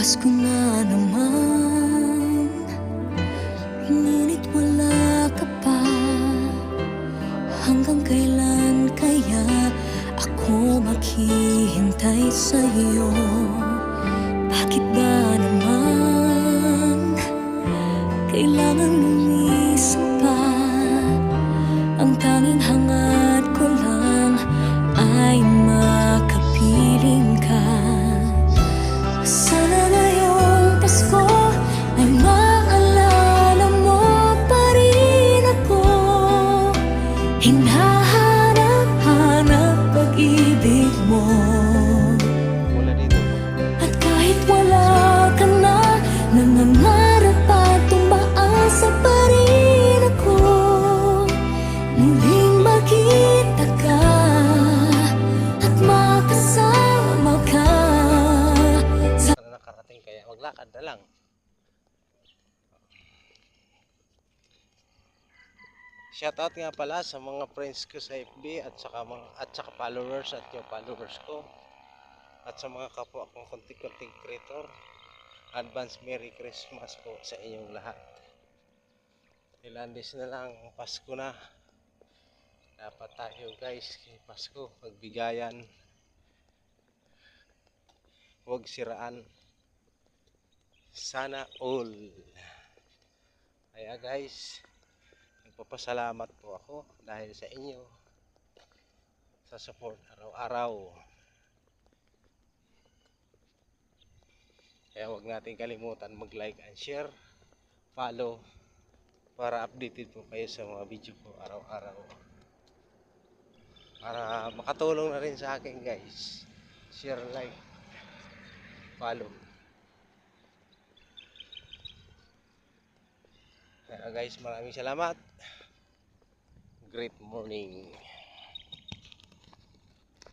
Pasko na naman, ngunit wala ka pa. Hanggang kailan kaya ako maghihintay sa'yo? Bakit ba naman kailangan lumisan pa? Ang tanging hangad ko lang ay makapiling ka. Sana ngayong Pasko ay maalala mo pa rin ako. Hinahanap-hanap pag-ibig mo. At kahit wala ka na, nangangarap at tumaasa pa rin ako. Muling makita ka at makasama ka. Nakarating kaya maglakad na lang. Shoutout nga pala sa mga friends ko sa FB at saka followers at yung followers ko at sa mga kapwa kong content creator. Advance Merry Christmas po sa inyong lahat. Ilan days na lang, Pasko na. Dapat tayo guys, Pasko, pagbigayan, huwag siraan. Sana all. Kaya guys, nagpapasalamat po ako dahil sa inyo, sa support araw-araw. Kaya huwag natin kalimutan mag-like and share, follow, para updated po kayo sa mga video ko araw-araw. Para makatulong na rin sa akin guys. Share, like, follow. Kaya guys, maraming salamat. Great morning.